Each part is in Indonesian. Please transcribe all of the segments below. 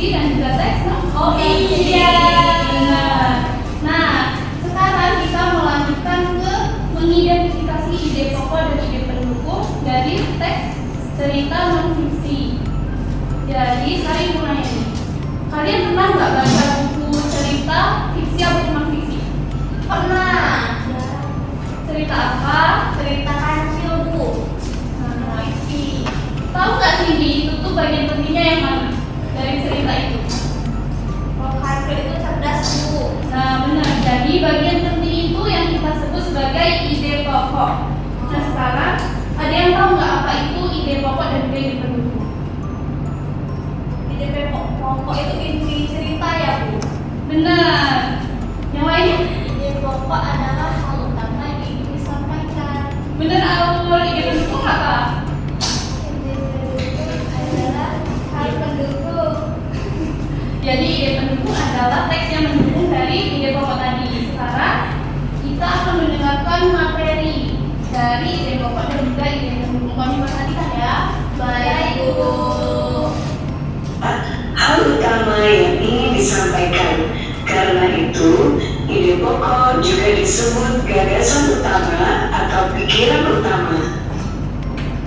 fiksi dan juga teks Oh iya. benar. Nah, sekarang kita melanjutkan ke mengidentifikasi ide pokok dan ide pendukung dari teks cerita non fiksi. Jadi saya mau nanya nih, kalian pernah nggak baca buku cerita fiksi atau non fiksi? Pernah. Cerita apa? Cerita kancil, Bu. Nah, isi. Tahu nggak Cindy, itu tuh bagian pentingnya yang mana dari cerita itu? Kalau kancil itu cerdas, Bu. Nah, benar. Jadi bagian penting itu yang kita sebut sebagai ide pokok. Nah, sekarang ada yang tahu nggak apa itu ide pokok dan juga ide pendukung? Ide pokok itu inti cerita ya, Bu. Benar. Yang lainnya? Ide pokok adalah hal utama yang ingin disampaikan. Benar, Aul. Ide pendukung apa? Ide pendukung adalah hal pendukung. Jadi ide pendukung adalah teks yang mendukung dari ide pokok tadi. Sekarang kita akan mendengarkan materi dari ide pokok dan juga ide pendukung. Kami perhatikan ya. Baik, Bu. Hal utama yang ingin disampaikan. Karena itu, ide pokok juga disebut gagasan utama atau pikiran utama.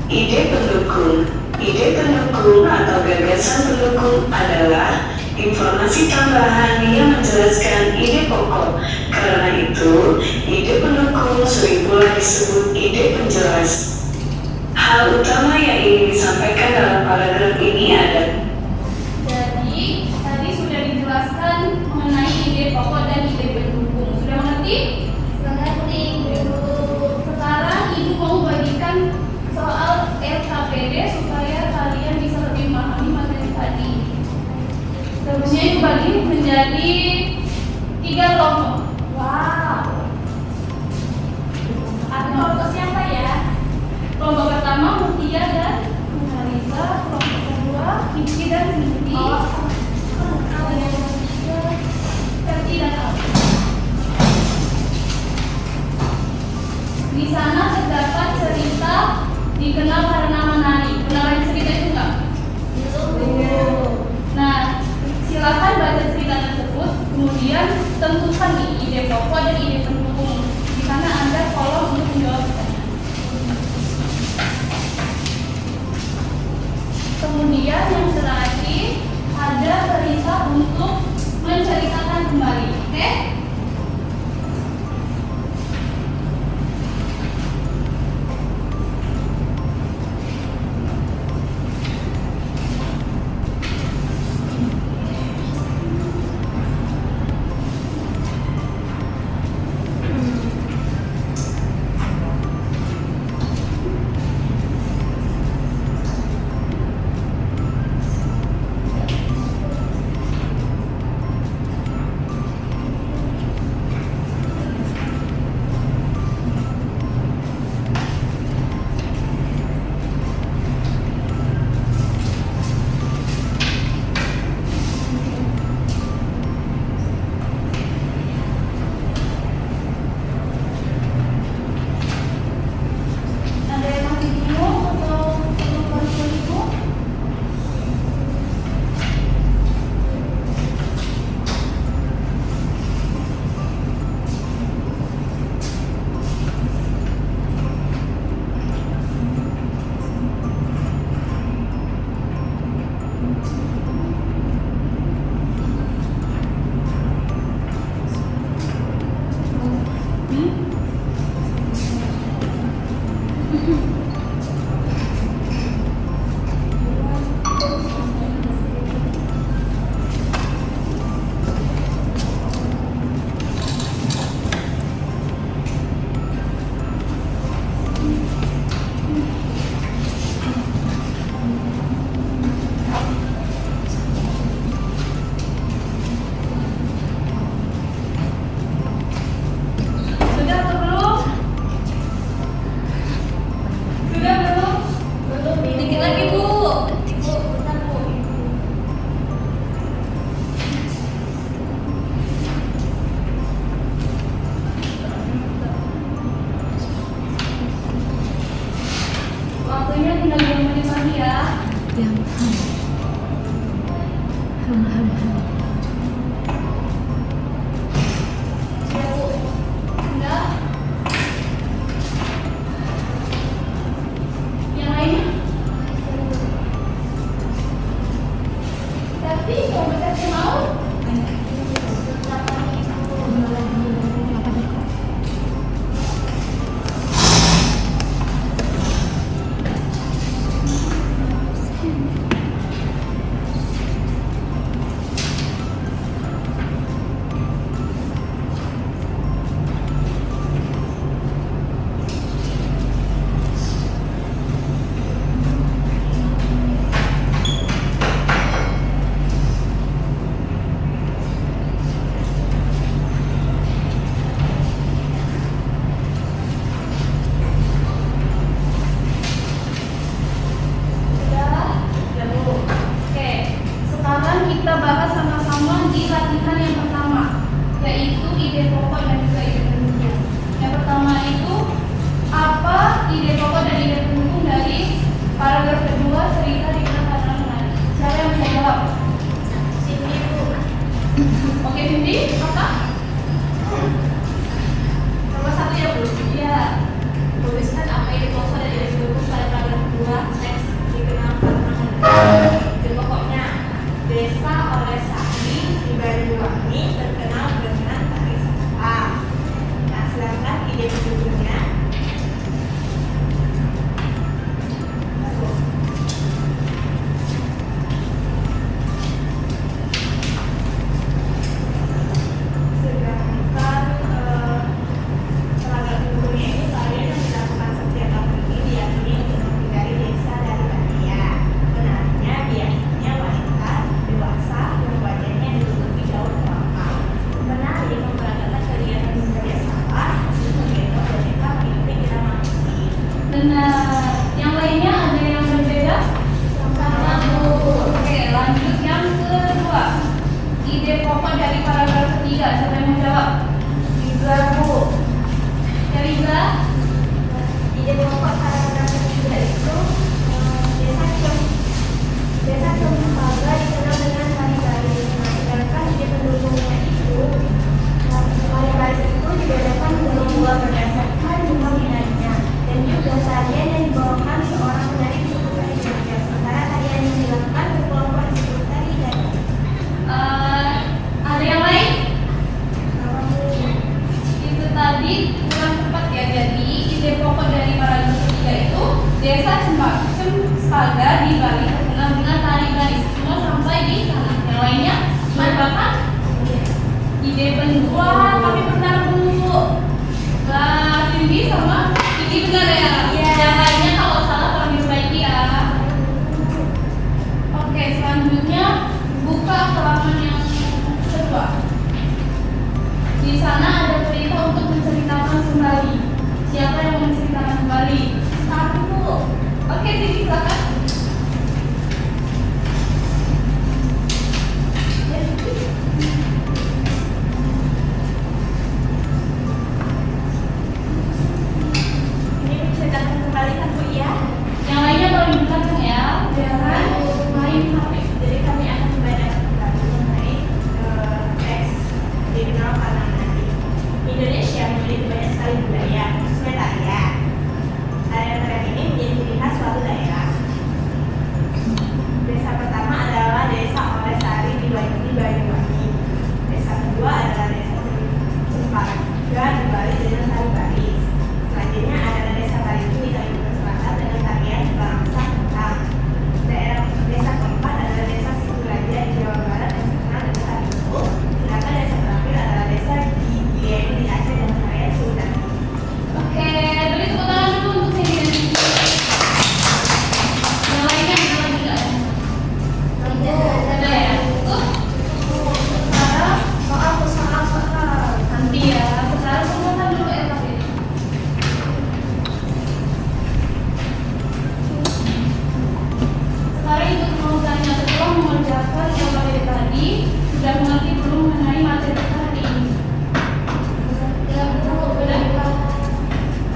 Ide pendukung. Ide pendukung atau gagasan pendukung adalah informasi tambahan yang menjelaskan ide pokok. Karena itu, ide pendukung sering pula disebut ide penjelas. Hal utama yang ingin disampaikan dalam paragraf ini adalah Jadi tadi sudah dijelaskan mengenai ide pokok dan ide pendukung. Sudah mengerti? Mengerti, Bu. Sekarang ibu mau bagikan soal LKPD supaya kalian bisa lebih memahami materi tadi. Selanjutnya ibu bagi menjadi 3 kelompok. Wow. Aku kelompok siapa ya? Kelompok pertama Mutia dan Nariza, kelompok kedua Kiki dan Cindy, Ferdi dan Alfi. Di sana terdapat cerita dikenal karena menari. Kenalan cerita itu enggak? Nah, silakan baca cerita tersebut, kemudian tentukan nih ide pokok dan ide pendukung. Di sana ada kolom untuk menjawab pertanyaan. Kemudian yang terakhir Sudah Bu. Sudah. Yang lainnya? Tapi mau berarti mau? Kita bahas sama-sama di latihan yang pertama, yaitu ide pokok dan juga ide pendukung. Yang pertama itu apa ide pokok dan ide pendukung dari paragraf kedua cerita di karena menarik. Siapa yang bisa jawab? Sini Bu. Oke, Cindy, apa? Nomor 1 ya Bu. Iya. Tuliskan apa ide pokok dan ide pendukung pada paragraf 2 teks dikenal karena menarik. Ide pokoknya Desa oleh Sari di Banyuwangi terkenal dengan pariwisata. Nah, silakan ide pendukungnya. Sedangkan paragraf pendukungnya ini kalian yang dilakukan setiap tahun ini diyakini untuk menghindari desa dari bahaya. Benarnya biasanya wanita dewasa yang wajahnya ditutupi daun kelapa. Menari memperagakan kegiatan bekerja sama hasil menggendong boneka mengikuti irama musik. Benar. Yang lainnya ada yang berbeda? Sama Bu. Oke, lanjut yang kedua. Ide pokok dari paragraf ketiga. Siapa yang mau jawab? Juga Bu. Ya, Riza? Ide pokok paragraf ketiga itu desa Cempaka dikenal dengan tari-tari. Nah, sedangkan ide pendukungnya itu tari-tari itu dibedakan menjadi dua berdasarkan jumlah minatnya dan juga tarian yang dibawakan seorang penari disebut tari Jogja. Sementara tarian yang dilakukan berkelompok disebut tari dan Ada yang lain? Itu tadi kurang tepat ya. Jadi ide pokok dari paragraf ketiga itu desa Cempaka di Bali terkenal dengan tari garis. Semua sampai di sana. Yang lainnya merupakan ide pendukung. Wah, kami benar Bu. Nah, Cindy sama Kiki benar ya. Iya. Yang lainnya kalau salah tolong diperbaiki ya. Oke, selanjutnya buka halaman yang kedua. Di sana ada cerita untuk menceritakan kembali. Siapa yang menceritakan kembali? satu Bu. Oke, Cindy silakan. Ini menceritakan kembali kan Bu ya. Yang lainnya tolong di belakang ya. Jangan main HP. Jadi kami akan membacakan kembali mengenai teks dikenal karena menari. Indonesia memiliki banyak sekali budaya, khususnya tarian. Tarian-tarian ini menjadi ciri khas suatu daerah. Desa pertama adalah Desa Olesari di Banyuwangi. Desa kedua adalah Desa Cempaka di Bali dengan tari baris. Selanjutnya adalah Desa Taritu di Kalimantan Selatan dengan tarian Barangsang Kentang. Daerah desa keempat adalah Desa Situraja di Jawa Barat yang terkenal dengan tari Luwu. Sedangkan desa terakhir adalah Desa Gigian di Aceh dengan tarian Sultan. Oke, beri tepuk tangan dulu untuk Cindy dan Kiki. Yang lainnya ada lagi nggak? Ada ya? Sekarang Soal nanti ya. Sekarang semua dulu ya tapi. Sekarang ikut mau tanya setelah mengerjakan yang materi tadi sudah mengerti belum mengenai materi tadi? Sudah?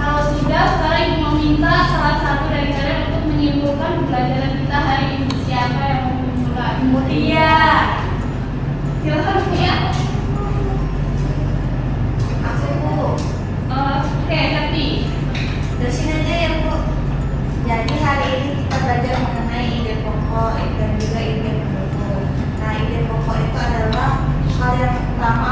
Kalau sudah, sekarang ibu mau minta salah satu dari kalian untuk menyimpulkan pembelajaran kita hari ini. Siapa yang mau menyimpulkan? Iya. hal yang utama